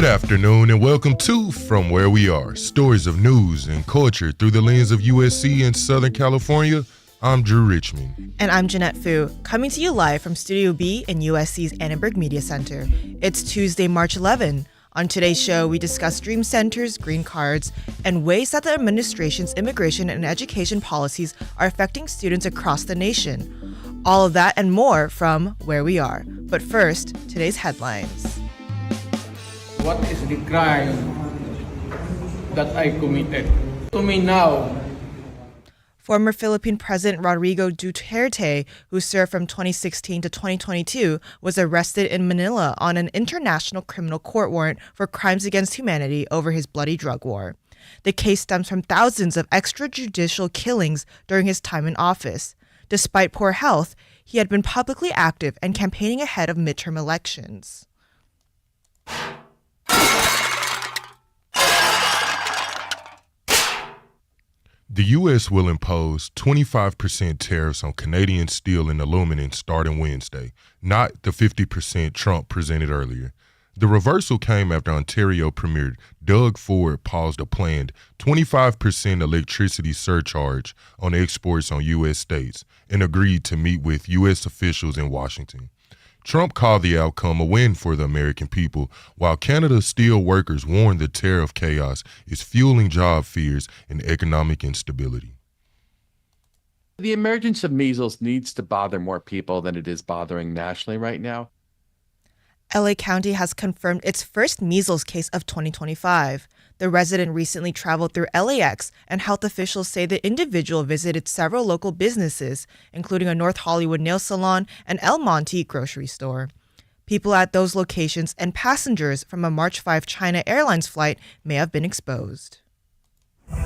Good afternoon and welcome to From Where We Are, stories of news and culture through the lens of USC in Southern California. I'm Drew Richmond. And I'm Jeanette Fu, coming to you live from Studio B in USC's Annenberg Media Center. It's Tuesday, March 11. On today's show, we discuss dream centers, green cards, and ways that the administration's immigration and education policies are affecting students across the nation. All of that and more from Where We Are. But first, today's headlines. What is the crime that I committed? To me now, Former Philippine President Rodrigo Duterte, who served from 2016 to 2022, was arrested in Manila on an international criminal court warrant for crimes against humanity over his bloody drug war. The case stems from thousands of extrajudicial killings during his time in office. Despite poor health, he had been publicly active and campaigning ahead of midterm elections. The U.S. will impose 25% tariffs on Canadian steel and aluminum starting Wednesday, not the 50% Trump presented earlier. The reversal came after Ontario Premier Doug Ford paused a planned 25% electricity surcharge on exports on U.S. states and agreed to meet with U.S. officials in Washington. Trump called the outcome a win for the American people, while Canada's steel workers warned the tariff chaos is fueling job fears and economic instability. The emergence of measles needs to bother more people than it is bothering nationally right now. LA County has confirmed its first measles case of 2025. The resident recently traveled through LAX, and health officials say the individual visited several local businesses, including a North Hollywood nail salon and El Monte grocery store. People at those locations and passengers from a March 5 China Airlines flight may have been exposed.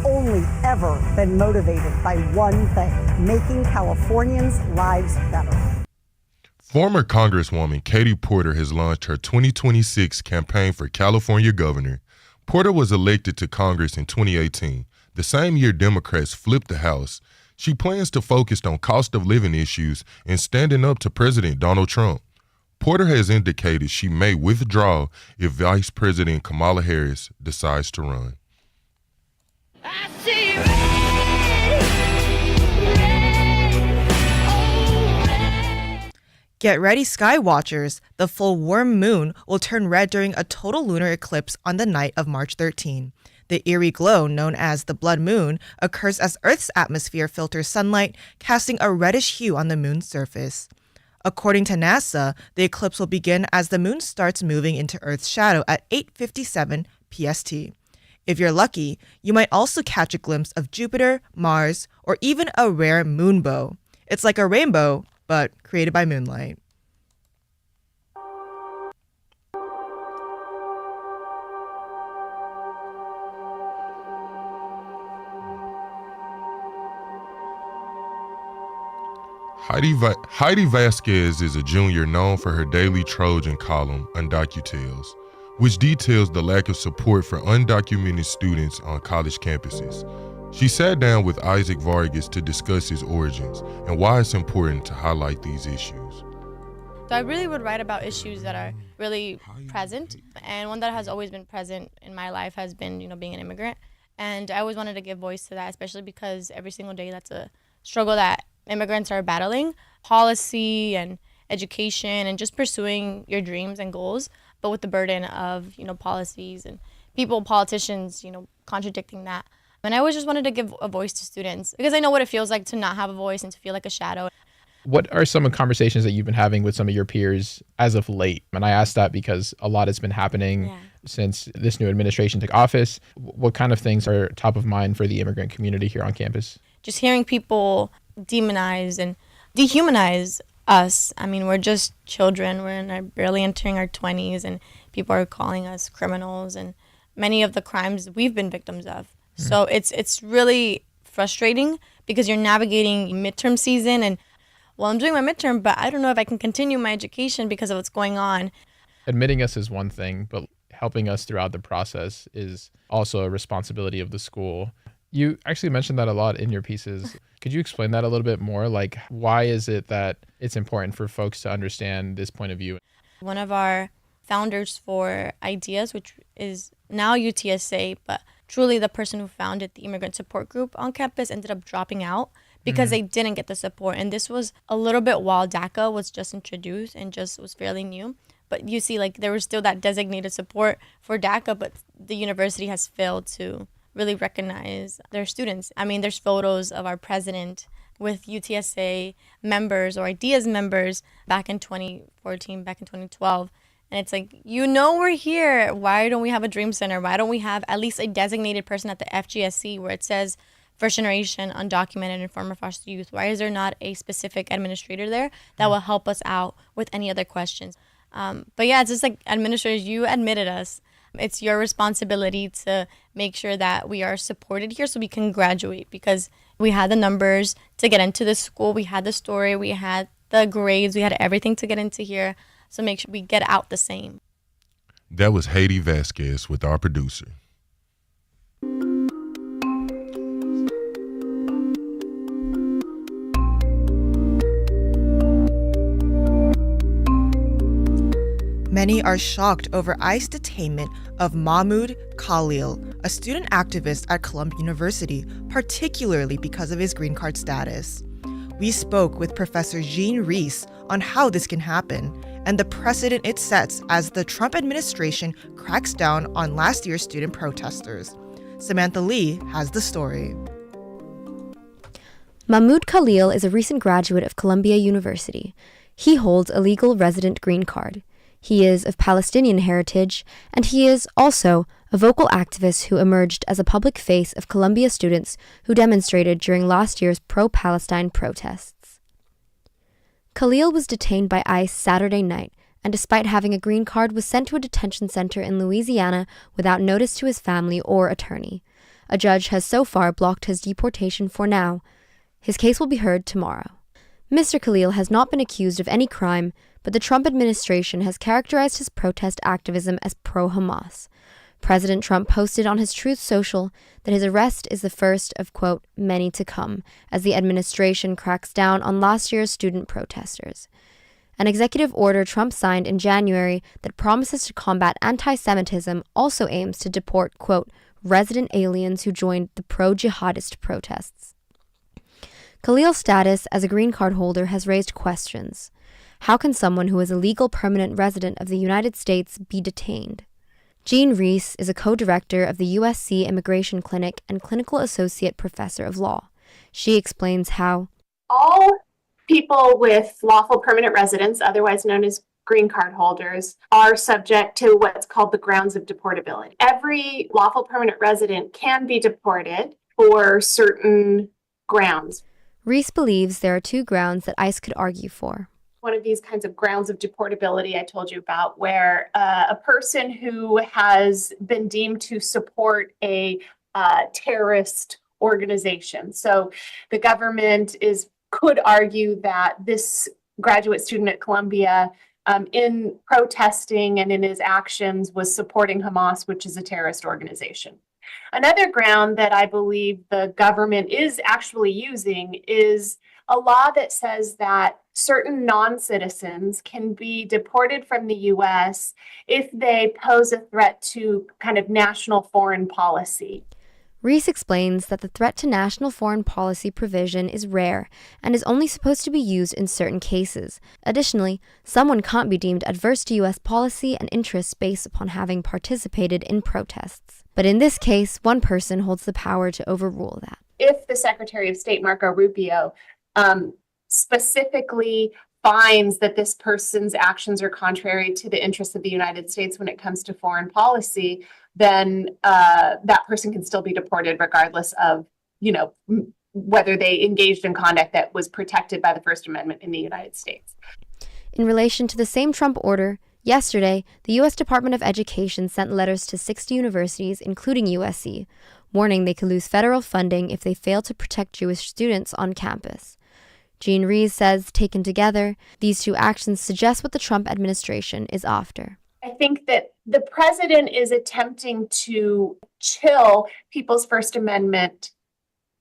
Only ever been motivated by one thing: making Californians' lives better. Former Congresswoman Katie Porter has launched her 2026 campaign for California governor. Porter was elected to Congress in 2018, the same year Democrats flipped the House. She plans to focus on cost of living issues and standing up to President Donald Trump. Porter has indicated she may withdraw if Vice President Kamala Harris decides to run. I see red, oh red. Get ready, sky watchers! The full warm moon will turn red during a total lunar eclipse on the night of March 13. The eerie glow, known as the blood moon, occurs as Earth's atmosphere filters sunlight, casting a reddish hue on the moon's surface. According to NASA, the eclipse will begin as the moon starts moving into Earth's shadow at 8:57 PST. If you're lucky, you might also catch a glimpse of Jupiter, Mars, or even a rare moonbow. It's like a rainbow, but created by moonlight. Heidi Vasquez is a junior known for her daily Trojan column, UndocuTales, which details the lack of support for undocumented students on college campuses. She sat down with Isaac Vargas to discuss his origins and why it's important to highlight these issues. So I really would write about issues that are really present, and one that has always been present in my life has been, being an immigrant. And I always wanted to give voice to that, especially because every single day that's a struggle that immigrants are battling. Policy and education and just pursuing your dreams and goals, but with the burden of, policies and politicians, contradicting that. And I always just wanted to give a voice to students because I know what it feels like to not have a voice and to feel like a shadow. What are some of the conversations that you've been having with some of your peers as of late? And I ask that because a lot has been happening since this new administration took office. What kind of things are top of mind for the immigrant community here on campus? Just hearing people demonize and dehumanize us. I mean, we're just children. We're barely entering our 20s, and people are calling us criminals and many of the crimes we've been victims of. So it's really frustrating because you're navigating midterm season and, well, I'm doing my midterm, but I don't know if I can continue my education because of what's going on. Admitting us is one thing, but helping us throughout the process is also a responsibility of the school. You actually mentioned that a lot in your pieces. Could you explain that a little bit more? Like, why is it that it's important for folks to understand this point of view? One of our founders for Ideas, which is now UTSA, but truly the person who founded the immigrant support group on campus, ended up dropping out because they didn't get the support. And this was a little bit while DACA was just introduced and just was fairly new. But you see, like, there was still that designated support for DACA, but the university has failed to really recognize their students. I mean, there's photos of our president with UTSA members or IDEAS members back in 2014, back in 2012. And it's like, we're here. Why don't we have a dream center? Why don't we have at least a designated person at the FGSC where it says first generation, undocumented, and former foster youth? Why is there not a specific administrator there that will help us out with any other questions? But yeah, it's just like, administrators, you admitted us. It's your responsibility to make sure that we are supported here so we can graduate, because we had the numbers to get into the school. We had the story. We had the grades. We had everything to get into here. So make sure we get out the same. That was Haiti Vasquez with our producer. Many are shocked over ICE detainment of Mahmoud Khalil, a student activist at Columbia University, particularly because of his green card status. We spoke with Professor Jean Reese on how this can happen and the precedent it sets as the Trump administration cracks down on last year's student protesters. Samantha Lee has the story. Mahmoud Khalil is a recent graduate of Columbia University. He holds a legal resident green card. He is of Palestinian heritage, and he is also a vocal activist who emerged as a public face of Columbia students who demonstrated during last year's pro-Palestine protests. Khalil was detained by ICE Saturday night, and despite having a green card, was sent to a detention center in Louisiana without notice to his family or attorney. A judge has so far blocked his deportation for now. His case will be heard tomorrow. Mr. Khalil has not been accused of any crime, but the Trump administration has characterized his protest activism as pro-Hamas. President Trump posted on his Truth Social that his arrest is the first of, quote, many to come, as the administration cracks down on last year's student protesters. An executive order Trump signed in January that promises to combat anti-Semitism also aims to deport, quote, resident aliens who joined the pro-jihadist protests. Khalil's status as a green card holder has raised questions. How can someone who is a legal permanent resident of the United States be detained? Jean Reese is a co-director of the USC Immigration Clinic and clinical associate professor of law. She explains how all people with lawful permanent residence, otherwise known as green card holders, are subject to what's called the grounds of deportability. Every lawful permanent resident can be deported for certain grounds. Reese believes there are two grounds that ICE could argue for. One of these kinds of grounds of deportability I told you about, where a person who has been deemed to support a terrorist organization. So the government could argue that this graduate student at Columbia, in protesting and in his actions, was supporting Hamas, which is a terrorist organization. Another ground that I believe the government is actually using is a law that says that certain non-citizens can be deported from the U.S. if they pose a threat to kind of national foreign policy. Reese explains that the threat to national foreign policy provision is rare and is only supposed to be used in certain cases. Additionally, someone can't be deemed adverse to U.S. policy and interests based upon having participated in protests. But in this case, one person holds the power to overrule that. If the Secretary of State, Marco Rubio, specifically finds that this person's actions are contrary to the interests of the United States when it comes to foreign policy, then that person can still be deported regardless of, whether they engaged in conduct that was protected by the First Amendment in the United States. In relation to the same Trump order, yesterday, the U.S. Department of Education sent letters to 60 universities, including USC, warning they could lose federal funding if they fail to protect Jewish students on campus. Jean Reese says, taken together, these two actions suggest what the Trump administration is after. I think that the president is attempting to chill people's First Amendment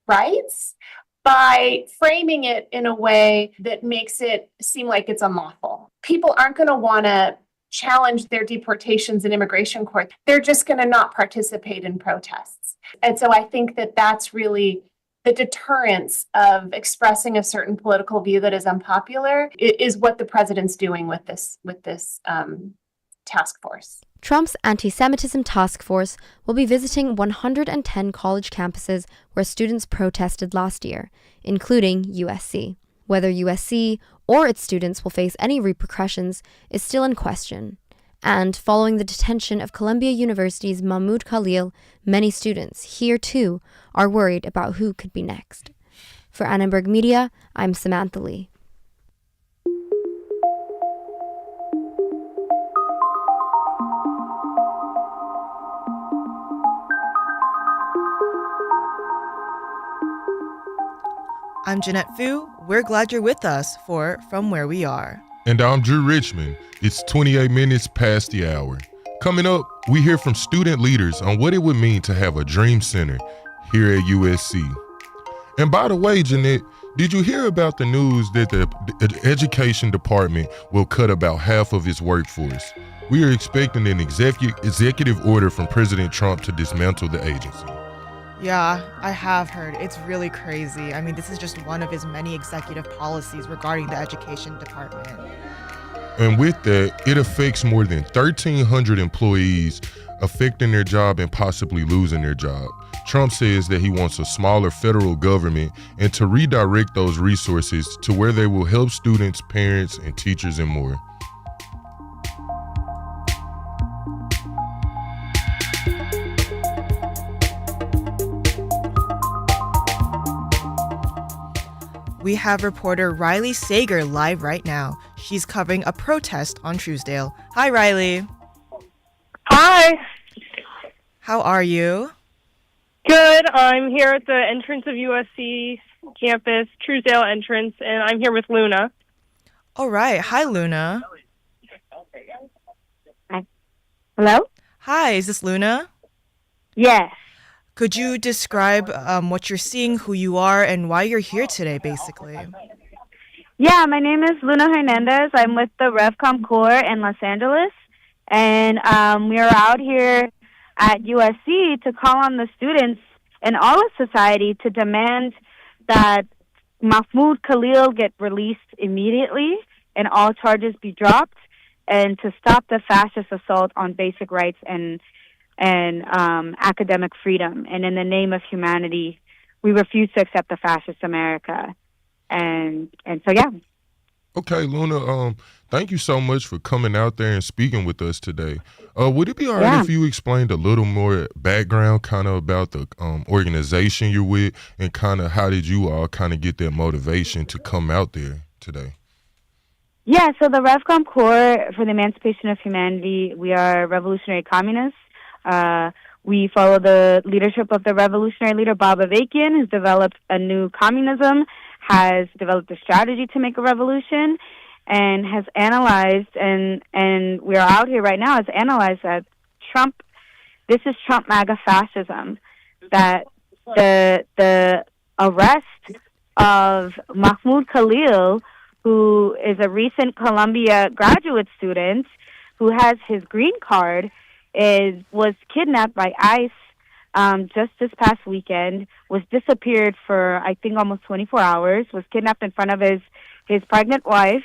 rights by framing it in a way that makes it seem like it's unlawful. People aren't going to want to challenge their deportations in immigration court. They're just going to not participate in protests. And so I think that that's really the deterrence of expressing a certain political view that is unpopular is what the president's doing with this task force. Trump's anti-Semitism task force will be visiting 110 college campuses where students protested last year, including USC. Whether USC or its students will face any repercussions is still in question. And following the detention of Columbia University's Mahmoud Khalil, many students here too are worried about who could be next. For Annenberg Media, I'm Samantha Lee. I'm Jeanette Fu. We're glad you're with us for From Where We Are. And I'm Drew Richmond. It's 28 minutes past the hour. Coming up, we hear from student leaders on what it would mean to have a dream center here at USC. And by the way, Jeanette, did you hear about the news that the education department will cut about half of its workforce? We are expecting an executive order from President Trump to dismantle the agency. Yeah, I have heard. It's really crazy. I mean, this is just one of his many executive policies regarding the education department. And with that, it affects more than 1,300 employees, affecting their job and possibly losing their job. Trump says that he wants a smaller federal government and to redirect those resources to where they will help students, parents, and teachers and more. We have reporter Riley Sager live right now. She's covering a protest on Truesdale. Hi, Riley. Hi. How are you? Good. I'm here at the entrance of USC campus, Truesdale entrance, and I'm here with Luna. All right. Hi, Luna. Hello? Hi, is this Luna? Yes. Could you describe what you're seeing, who you are, and why you're here today, basically? Yeah, my name is Luna Hernandez. I'm with the RevCom Corps in Los Angeles, and we are out here at USC to call on the students and all of society to demand that Mahmoud Khalil get released immediately and all charges be dropped, and to stop the fascist assault on basic rights and academic freedom. And in the name of humanity, we refuse to accept the fascist America. And so, yeah. Okay, Luna, thank you so much for coming out there and speaking with us today. Would it be all right if you explained a little more background kind of about the organization you're with and kind of how did you all kind of get that motivation to come out there today? Yeah, so the RevCom Corps for the Emancipation of Humanity, we are revolutionary communists. We follow the leadership of the revolutionary leader Bob Avakian, who's developed a new communism, has developed a strategy to make a revolution, and has analyzed, and we are out here right now, has analyzed that this is Trump MAGA fascism, that the arrest of Mahmoud Khalil, who is a recent Columbia graduate student who has his green card, was kidnapped by ICE just this past weekend, was disappeared for I think almost 24 hours, was kidnapped in front of his pregnant wife,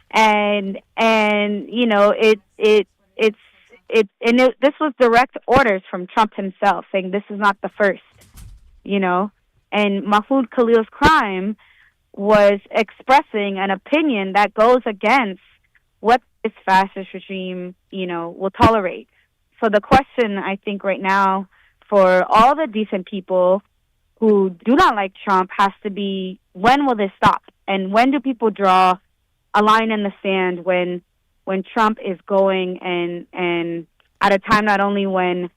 and you know this was direct orders from Trump himself saying this is not the first, you know, and Mahmoud Khalil's crime was expressing an opinion that goes against what this fascist regime, you know, will tolerate. So the question, I think, right now for all the decent people who do not like Trump has to be, when will this stop? And when do people draw a line in the sand when Trump is going and at a time not only when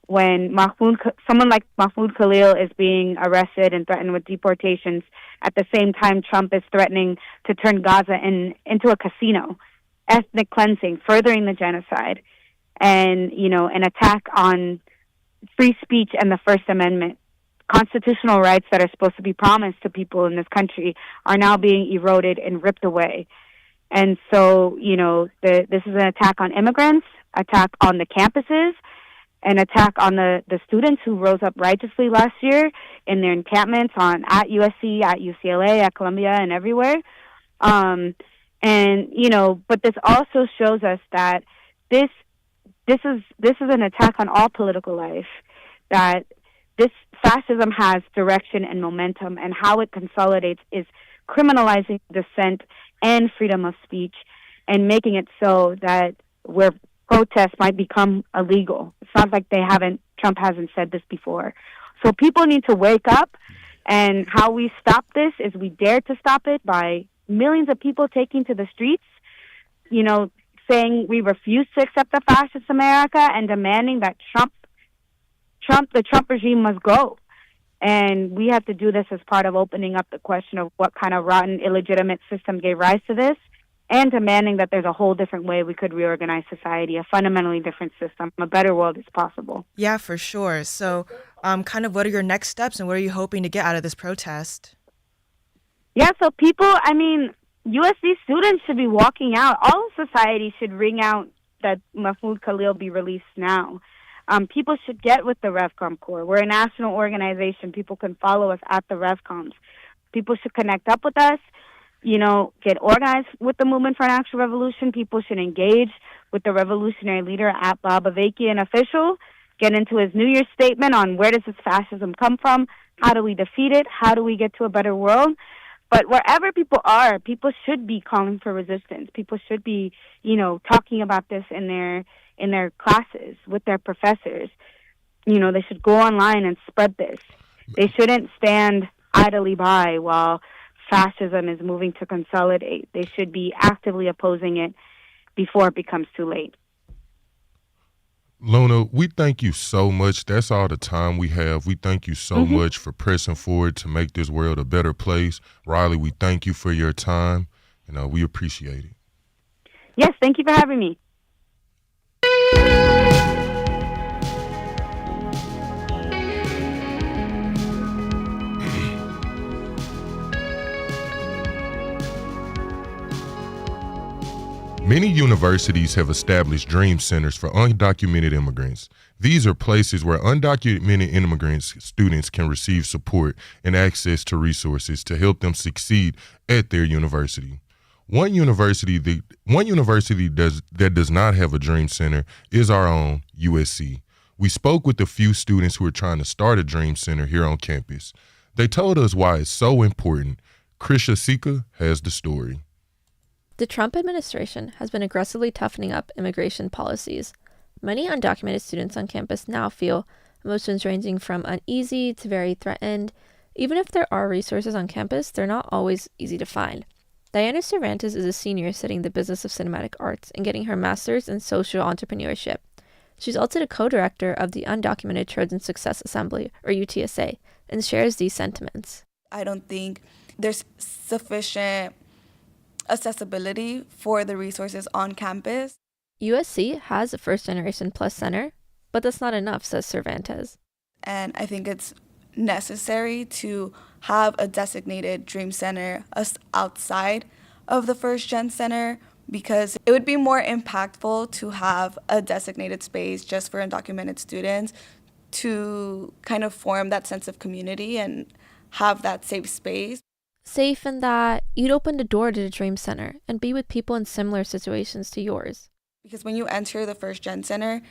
someone like Mahmoud Khalil is being arrested and threatened with deportations, at the same time Trump is threatening to turn Gaza into a casino, ethnic cleansing, furthering the genocide, and, you know, an attack on free speech and the First Amendment. Constitutional rights that are supposed to be promised to people in this country are now being eroded and ripped away. And so, you know, this is an attack on immigrants, attack on the campuses, an attack on the students who rose up righteously last year in their encampments at USC, at UCLA, at Columbia, and everywhere. And, you know, but this also shows us that this this is an attack on all political life. That this fascism has direction and momentum, and how it consolidates is criminalizing dissent and freedom of speech, and making it so that where protests might become illegal. It's not like Trump hasn't said this before. So people need to wake up, and how we stop this is we dare to stop it by millions of people taking to the streets, saying we refuse to accept the fascist America and demanding that the Trump regime must go. And we have to do this as part of opening up the question of what kind of rotten, illegitimate system gave rise to this, and demanding that there's a whole different way we could reorganize society, a fundamentally different system. A better world is possible. Yeah, for sure. So kind of what are your next steps, and what are you hoping to get out of this protest? Yeah, so USC students should be walking out. All of society should ring out that Mahmoud Khalil be released now. People should get with the RevCom Corps. We're a national organization. People can follow us at the RevComs. People should connect up with us, get organized with the Movement for an Actual Revolution. People should engage with the revolutionary leader at Bob Avakian official, get into his New Year's statement on where does this fascism come from, how do we defeat it, how do we get to a better world. But wherever people are, people should be calling for resistance. People should be, talking about this in their classes with their professors. They should go online and spread this. They shouldn't stand idly by while fascism is moving to consolidate. They should be actively opposing it before it becomes too late. Luna, we thank you so much. That's all the time we have. We thank you so much for pressing forward to make this world a better place. Riley, we thank you for your time, and we appreciate it. Yes, thank you for having me. Many universities have established dream centers for undocumented immigrants. These are places where undocumented immigrants students can receive support and access to resources to help them succeed at their university. One university that does not have a dream center is our own USC. We spoke with a few students who are trying to start a dream center here on campus. They told us why it's so important. Krisha Sika has the story. The Trump administration has been aggressively toughening up immigration policies. Many undocumented students on campus now feel emotions ranging from uneasy to very threatened. Even if there are resources on campus, they're not always easy to find. Diana Cervantes is a senior studying the business of cinematic arts and getting her master's in social entrepreneurship. She's also the co-director of the Undocumented Trojan Success Assembly, or UTSA, and shares these sentiments. I don't think there's sufficient accessibility for the resources on campus. USC has a First Generation Plus Center, but that's not enough, says Cervantes. And I think it's necessary to have a designated Dream Center outside of the First Gen Center, because it would be more impactful to have a designated space just for undocumented students to kind of form that sense of community and have that safe space. Safe in that you'd open the door to the Dream Center and be with people in similar situations to yours. Because when you enter the First Gen Center,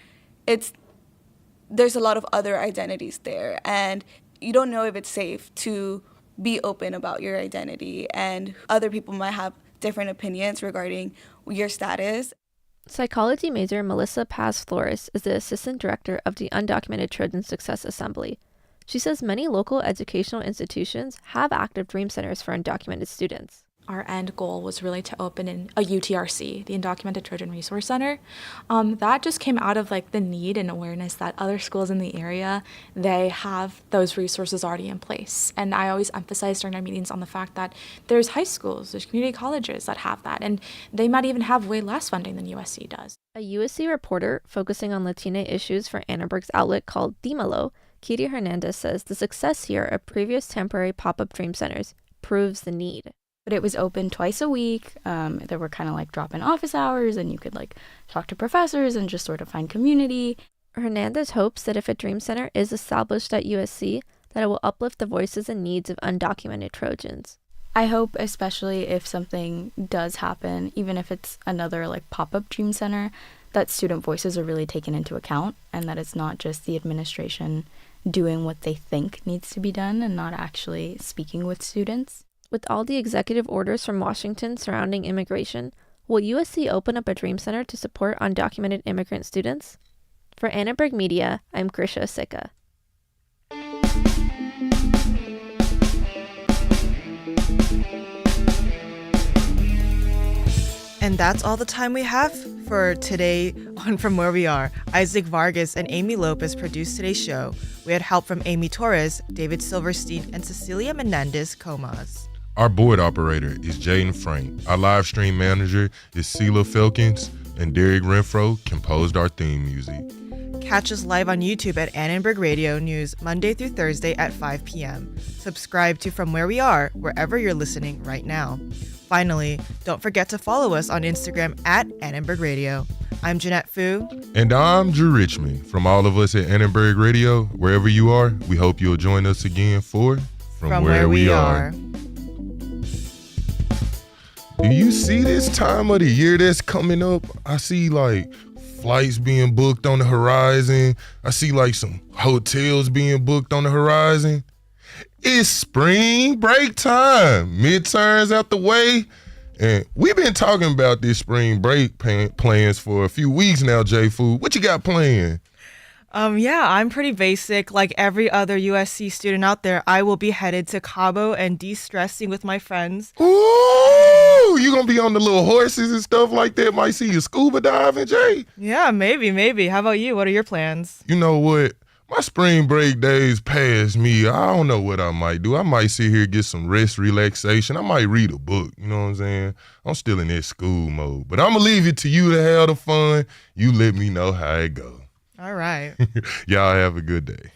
there's a lot of other identities there, and you don't know if it's safe to be open about your identity, and other people might have different opinions regarding your status. Psychology major Melissa Paz-Flores is the assistant director of the Undocumented Trojan Success Assembly. She says many local educational institutions have active dream centers for undocumented students. Our end goal was really to open in a UTRC, the Undocumented Trojan Resource Center. That just came out of the need and awareness that other schools in the area, they have those resources already in place. And I always emphasize during our meetings on the fact that there's high schools, there's community colleges that have that, and they might even have way less funding than USC does. A USC reporter focusing on Latina issues for Annenberg's outlet called Dímelo, Kitty Hernandez says the success here of previous temporary pop-up dream centers proves the need. But it was open twice a week. There were kind of drop-in office hours, and you could talk to professors and just sort of find community. Hernandez hopes that if a dream center is established at USC, that it will uplift the voices and needs of undocumented Trojans. I hope, especially if something does happen, even if it's another pop-up dream center, that student voices are really taken into account and that it's not just the administration doing what they think needs to be done and not actually speaking with students. With all the executive orders from Washington surrounding immigration, will USC open up a Dream Center to support undocumented immigrant students? For Annenberg Media, I'm Grisha Asika. And that's all the time we have for today on From Where We Are. Isaac Vargas and Amy Lopez produced today's show. We had help from Amy Torres, David Silverstein, and Cecilia Menendez-Comas. Our board operator is Jaden Frank. Our live stream manager is Sheila Felkins, and Derek Renfro composed our theme music. Catch us live on YouTube at Annenberg Radio News Monday through Thursday at 5 p.m. Subscribe to From Where We Are wherever you're listening right now. Finally, don't forget to follow us on Instagram at Annenberg Radio. I'm Jeanette Fu. And I'm Drew Richmond. From all of us at Annenberg Radio, wherever you are, we hope you'll join us again for From Where We Are. Do you see this time of the year that's coming up? I see like flights being booked on the horizon. I see like some hotels being booked on the horizon. It's spring break time. Midterms out the way. And we've been talking about this spring break plans for a few weeks now, J-Food. What you got planned? I'm pretty basic. Like every other USC student out there, I will be headed to Cabo and de-stressing with my friends. Ooh, you gonna be on the little horses and stuff like that? Might see you scuba diving, Jay? Yeah, maybe. How about you? What are your plans? You know what? My spring break days past me. I don't know what I might do. I might sit here, get some rest, relaxation. I might read a book. You know what I'm saying? I'm still in that school mode. But I'm going to leave it to you to have the fun. You let me know how it goes. All right. Y'all have a good day.